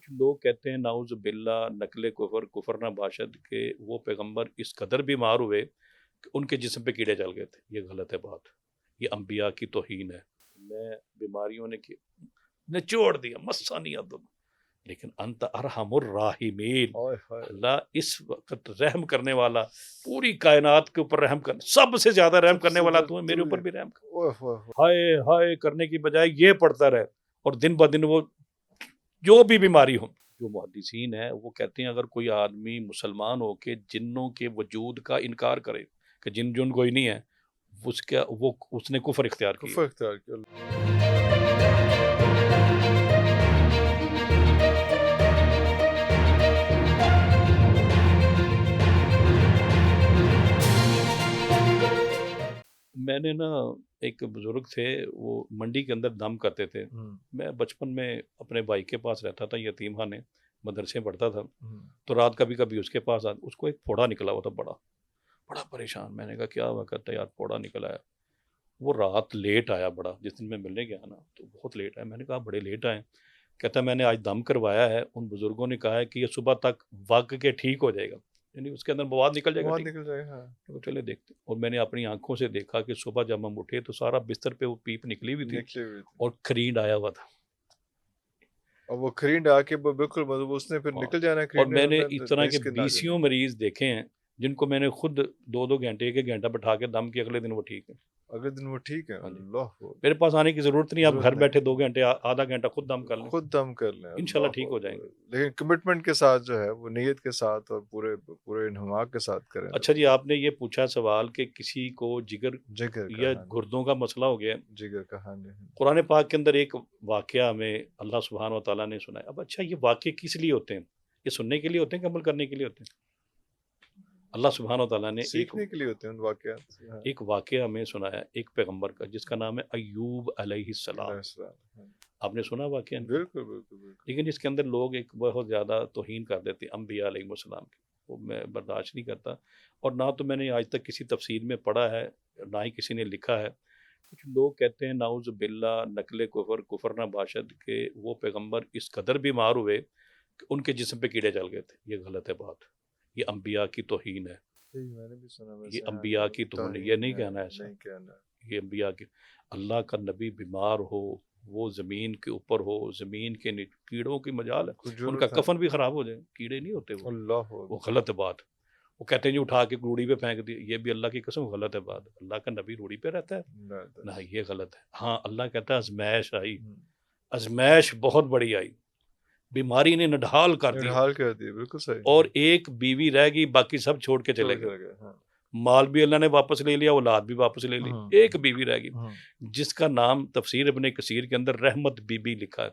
کچھ لوگ کہتے ہیں نعوذ باللہ نقل کفر کفر نہ باشد کہ وہ پیغمبر اس قدر بیمار ہوئے کہ ان کے جسم پہ کیڑے چل گئے تھے. یہ غلط ہے بات. یہ انبیاء کی توہین ہے. میں بیماریوں نے نچوڑ دیا مسانیہ دم، لیکن انت ارحم الراحمین، اللہ اس وقت رحم کرنے والا، پوری کائنات کے اوپر رحم کرنے، سب سے زیادہ رحم کرنے والا تو ہے، میرے اوپر بھی رحم کر. ہائے ہائے کرنے کی بجائے یہ پڑھتا رہے اور دن بدن وہ جو بھی بیماری ہو. جو محدثین ہیں وہ کہتے ہیں اگر کوئی آدمی مسلمان ہو کے جنوں کے وجود کا انکار کرے کہ جن کوئی نہیں ہے، اس نے کفر اختیار کیا. میں نے نا ایک بزرگ تھے، وہ منڈی کے اندر دم کرتے تھے. میں بچپن میں اپنے بھائی کے پاس رہتا تھا، یتیم خانے مدرسے پڑھتا تھا، تو رات کبھی کبھی اس کے پاس اس کو ایک پھوڑا نکلا ہوا تھا، بڑا پریشان. میں نے کہا کیا ہوا؟ کہتا یار پھوڑا نکلا ہے. وہ رات لیٹ آیا بڑا، جس دن میں ملنے گیا نا تو بہت لیٹ آیا. میں نے کہا بڑے لیٹ آئے. کہتا میں نے آج دم کروایا ہے، ان بزرگوں نے کہا ہے کہ یہ صبح تک وگ کے ٹھیک ہو جائے گا، یعنی اس کے اندر مواد نکل جائے گا. تو چلے دیکھتے. اور میں نے اپنی آنکھوں سے دیکھا کہ صبح جب ہم اٹھے تو سارا بستر پہ وہ پیپ نکلی ہوئی تھی اور کھرینڈ آیا ہوا تھا. اور وہ کھرینڈ آ کے بالکل مطلب اس نے پھر نکل جانا ہے. اور میں نے اس طرح کے بیسیوں مریض دیکھے ہیں جن کو میں نے خود 2 گھنٹے 1 گھنٹہ بٹھا کے دم کیا، اگلے دن وہ ٹھیک ہے. اگلے دن وہ ٹھیک ہے. اللہ، میرے پاس آنے کی ضرورت نہیں، آپ گھر بیٹھے 2 گھنٹے آدھا گھنٹہ خود دم کر لیں، خود دم کر لیں، انشاءاللہ ٹھیک ہو جائیں گے. لیکن کمٹمنٹ کے ساتھ جو ہے وہ نیت کے ساتھ اور پورے انہماک کے ساتھ کریں. اچھا جی، آپ نے یہ پوچھا سوال کہ کسی کو جگر یا گردوں کا مسئلہ ہو گیا. جگر کا، ہاں جی. قرآن پاک کے اندر ایک واقعہ ہمیں اللہ سبحانہ و تعالیٰ نے سنایا. اب اچھا یہ واقعے کس لیے ہوتے ہیں؟ یہ سننے کے لیے ہوتے ہیں کہ عمل کرنے کے لیے ہوتے ہیں؟ اللہ سبحانہ و تعالیٰ نے سیکھنے کے لیے ہوتے ہیں ان واقعات. ایک واقعہ ہمیں سنایا ایک پیغمبر کا جس کا نام ہے ایوب علیہ السلام. آپ نے سنا واقعہ؟ بالکل. لیکن اس کے اندر لوگ ایک بہت زیادہ توہین کر دیتے ہیں انبیاء علیہ السلام کی، وہ میں برداشت نہیں کرتا. اور نہ تو میں نے آج تک کسی تفسیر میں پڑھا ہے، نہ ہی کسی نے لکھا ہے. کچھ لوگ کہتے ہیں نعوذ باللہ نقل کفر نہ باشد کہ وہ پیغمبر اس قدر بیمار ہوئے کہ ان کے جسم پہ کیڑے چل گئے تھے. یہ غلط ہے بات. یہ انبیاء کی توہین ہے. میں نے بھی سنا. یہ انبیاء کی توہین ہے، یہ نہیں کہنا ایسا. یہ انبیاء کی، اللہ کا نبی بیمار ہو، وہ زمین کے اوپر ہو، زمین کے کیڑوں کی مجال ہے، ان کا کفن بھی خراب ہو جائے، کیڑے نہیں ہوتے وہ غلط ہے بات. وہ کہتے ہیں جی اٹھا کے روڑی پہ پھینک دی، یہ بھی اللہ کی قسم غلط ہے بات. اللہ کا نبی روڑی پہ رہتا ہے؟ نہ، یہ غلط ہے. ہاں اللہ کہتا ہے آزمائش آئی، آزمائش بہت بڑی آئی، بیماری نے نڈھال کر دی. بالکل صحیح. اور ایک بیوی رہ گئی، باقی سب چھوڑ کے چلے گئے. مال بھی اللہ نے واپس لے لیا، اولاد بھی واپس لے لی، ایک بیوی رہ گئی جس کا نام تفسیر ابن کثیر کے اندر رحمت بی بی لکھا ہے.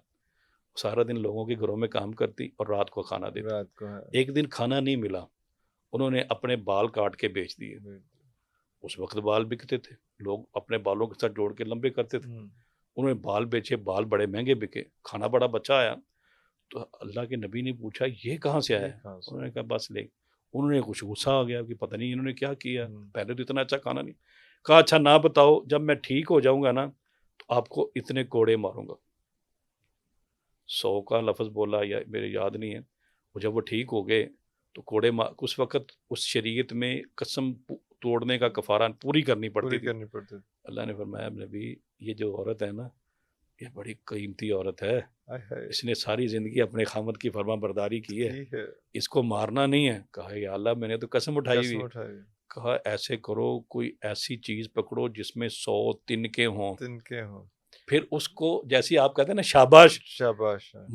سارا دن لوگوں کے گھروں میں کام کرتی اور رات کو کھانا دیتی. ایک دن کھانا نہیں ملا، انہوں نے اپنے بال کاٹ کے بیچ دیے. اس وقت بال بکتے تھے، لوگ اپنے بالوں کے ساتھ جوڑ کے لمبے کرتے تھے. انہوں نے بال بیچے، بال بڑے مہنگے بکے، کھانا بڑا بچا آیا. تو اللہ کے نبی نے پوچھا یہ کہاں سے آیا؟ انہوں نے کہا بس لے. انہوں نے کچھ غصہ آ گیا کہ پتہ نہیں انہوں نے کیا کیا، پہلے تو اتنا اچھا کھانا نہیں. کہا اچھا نہ بتاؤ، جب میں ٹھیک ہو جاؤں گا نا تو آپ کو اتنے کوڑے ماروں گا. 100 کا لفظ بولا یا میرے یاد نہیں ہے. وہ جب وہ ٹھیک ہو گئے تو کوڑے اس وقت اس شریعت میں قسم توڑنے کا کفارہ پوری کرنی پڑتی تھی. اللہ نے فرمایا نبی یہ جو عورت ہے نا یہ بڑی قیمتی عورت ہے، اس نے ساری زندگی اپنے خامد کی فرما برداری کی ہے، اس کو مارنا نہیں ہے. کہا یا اللہ میں نے تو قسم اٹھائی ہوئی. کہا ایسے کرو، کوئی ایسی چیز پکڑو جس میں 100 تنکے ہوں، پھر اس کو جیسی آپ کہتے ہیں نا شاباش،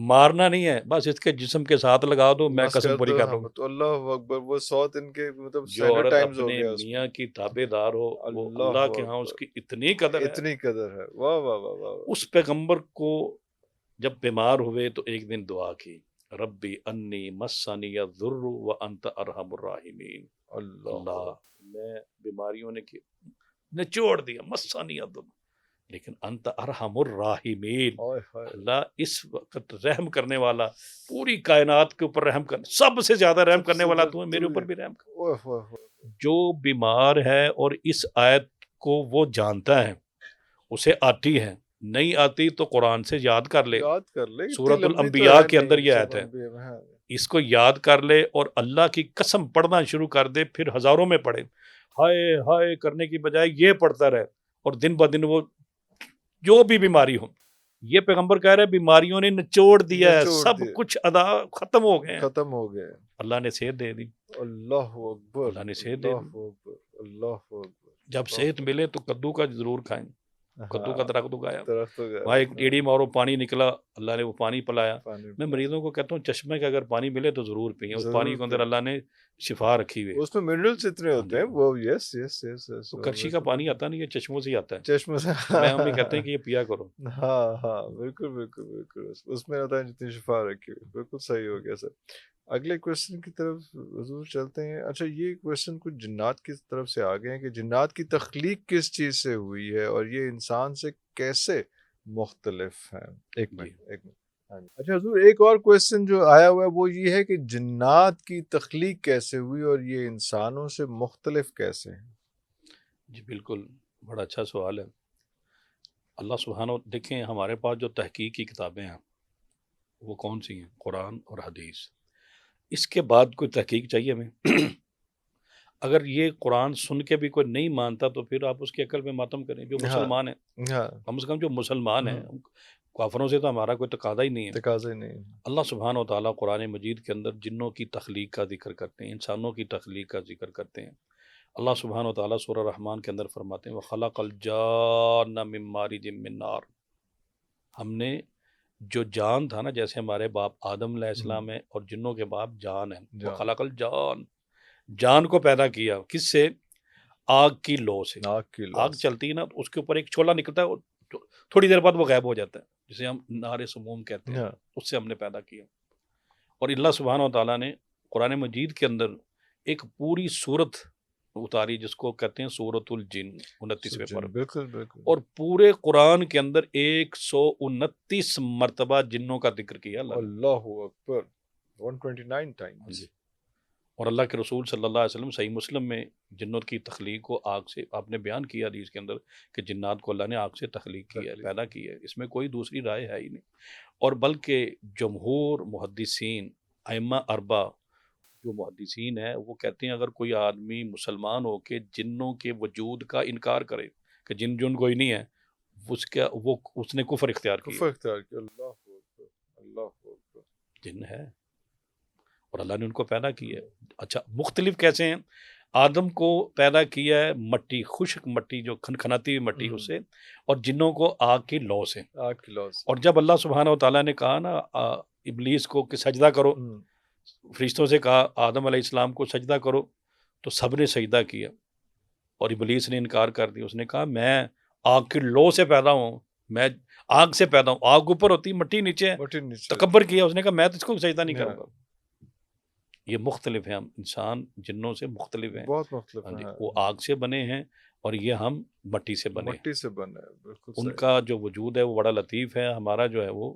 مارنا نہیں ہے، بس اس کے جسم کے ساتھ لگا دو، میں قسم پوری کر لوں گا. اللہ اکبر. وہ 100 تنکے مطلب جو عورت اپنے میاں کی تابع دار ہو وہ اللہ کے ہاں اس کی اتنی قدر ہے. واہ واہ واہ. اس پیغمبر کو جب بیمار ہوئے تو ایک دن دعا کی، ربی انی مسنی الضر وانت ارحم الراحمین. اللہ میں بیماریوں نے نچوڑ دیا مسانی الضر، لیکن انت ارحم الراحمین، اللہ اس وقت رحم کرنے والا، پوری کائنات کے اوپر رحم کرنے، سب سے زیادہ رحم کرنے والا تو ہے، میرے اوپر بھی رحم کر. جو بیمار ہے اور اس آیت کو وہ جانتا ہے، اسے آتی ہے نہیں آتی تو قرآن سے یاد کر لے، یاد کر لے، سورۃ الانبیاء کے اندر یہ آیت ہے، اس کو یاد کر لے اور اللہ کی قسم پڑھنا شروع کر دے، پھر ہزاروں میں پڑھے، ہائے ہائے کرنے کی بجائے یہ پڑھتا رہے، اور دن بہ دن وہ جو بھی بیماری ہو، یہ پیغمبر کہہ رہے ہیں بیماریوں نے نچوڑ دیا ہے، سب کچھ ادا ختم ہو گئے، ختم ہو گئے، اللہ نے صحت دے دی، اللہ اکبر، اللہ نے صحت دے دی۔ اللہ اکبر۔ جب صحت ملے تو کدو کا ضرور کھائیں، کدو کا درخت اگایا، درخت وہاں ایک ایڑی مارو پانی نکلا، اللہ نے وہ پانی پلایا۔ میں مریضوں کو کہتا ہوں چشمے کا اگر پانی ملے تو ضرور پئیں، اس پانی کے اندر اللہ نے شفا رکھی ہوئی ہے، اس میں منرلز اتنے ہوتے ہیں، وہ یس یس یس۔ تو کرشی کا پانی آتا نہیں ہے، چشموں سے ہی آتا ہے، چشمے سے، میں ہم یہ کہتے ہیں کہ یہ پیا کرو۔ ہاں ہاں بالکل بالکل بالکل، اس میں ہوتا ہے جتنی شفا رکھی ہوئی، بالکل صحیح ہو گیا سر۔ اگلے کویشچن کی طرف حضور چلتے ہیں۔ اچھا، یہ کویشچن کچھ جنات کی طرف سے آگے ہیں کہ جنات کی تخلیق کس چیز سے ہوئی ہے اور یہ انسان سے کیسے مختلف ہیں؟ ایک منٹ۔ اچھا حضور، ایک اور کویشچن جو آیا ہوا ہے وہ یہ ہے کہ جنات کی تخلیق کیسے ہوئی اور یہ انسانوں سے مختلف کیسے ہیں؟ جی بالکل، بڑا اچھا سوال ہے۔ اللہ سبحانہ، دیکھیں ہمارے پاس جو تحقیق کی کتابیں ہیں وہ کون سی ہیں؟ قرآن اور حدیث۔ اس کے بعد کوئی تحقیق چاہیے ہمیں؟ اگر یہ قرآن سن کے بھی کوئی نہیں مانتا تو پھر آپ اس کی عقل پہ ماتم کریں۔ جو مسلمان ہیں، کم سے کم جو مسلمان ہیں، کافروں سے تو ہمارا کوئی تقاضا ہی نہیں ہے۔ تقاضا ہی نہیں۔ اللہ سبحانہ و تعالیٰ قرآن مجید کے اندر جنوں کی تخلیق کا ذکر کرتے ہیں، انسانوں کی تخلیق کا ذکر کرتے ہیں۔ اللہ سبحانہ و تعالیٰ سورہ رحمان کے اندر فرماتے ہیں وَخَلَقَ الْجَانَّ مِن مَارِجٍ مِّن نَار۔ ہم نے جو جان تھا نا، جیسے ہمارے باپ آدم علیہ السلام ہے اور جنوں کے باپ جان ہیں، وَخَلَقَ الْجَانَّ، جان کو پیدا کیا کس سے؟ آگ کی لو سے۔ آگ چلتی ہے نا، اس کے اوپر ایک چھولا نکلتا ہے، تھوڑی دیر بعد وہ غائب ہو جاتا ہے، جسے ہم نار سموم کہتے ہیں، اس سے ہم نے پیدا کیا۔ اور اللہ سبحانہ و تعالیٰ نے قرآن مجید کے اندر ایک پوری سورت اتاری جس کو کہتے ہیں سورۃ الجن، 29ویں پارہ۔ بالکل بالکل۔ اور پورے قرآن کے اندر 129 مرتبہ جنوں کا ذکر کیا اللہ اکبر، 129 ٹائمز۔ اور اللہ کے رسول صلی اللہ علیہ وسلم صحیح مسلم میں جنت کی تخلیق کو آگ سے آپ نے بیان کیا حدیث کے اندر کہ جنات کو اللہ نے آگ سے تخلیق کیا ہے، پیدا کیا ہے، اس میں کوئی دوسری رائے ہے ہی نہیں۔ اور بلکہ جمہور محدثین، ائمہ اربع جو محدثین ہیں، وہ کہتے ہیں اگر کوئی آدمی مسلمان ہو کے جنوں کے وجود کا انکار کرے کہ جن کوئی نہیں ہے، اس نے کفر اختیار کیا۔ اللہ اکبر، اللہ اکبر۔ جن ہے اور اللہ نے ان کو پیدا کیا ہے۔ اچھا، مختلف کیسے ہیں؟ آدم کو پیدا کیا ہے مٹی، خشک مٹی جو کھنکھناتی ہوئی مٹی، اس سے، اور جنوں کو آگ کی لو سے۔ اور جب اللہ سبحانہ و تعالیٰ نے کہا نا ابلیس کو کہ سجدہ کرو، فرشتوں سے کہا آدم علیہ السلام کو سجدہ کرو، تو سب نے سجدہ کیا، اور ابلیس نے انکار کر دیا۔ اس نے کہا میں آگ کی لو سے پیدا ہوں، میں آگ سے پیدا ہوں، آگ اوپر ہوتی، مٹی نیچے ہے، تکبر کیا۔ اس نے کہا میں تو اس کو سجدہ نہیں کروں گا۔ یہ مختلف ہیں، ہم انسان جنوں سے مختلف ہیں، بہت مختلف ہیں۔ وہ آگ سے بنے ہیں اور یہ ہم مٹی سے بنے ہیں۔ مٹی سے بنے، بالکل۔ ان کا جو وجود ہے وہ بڑا لطیف ہے، ہمارا جو ہے وہ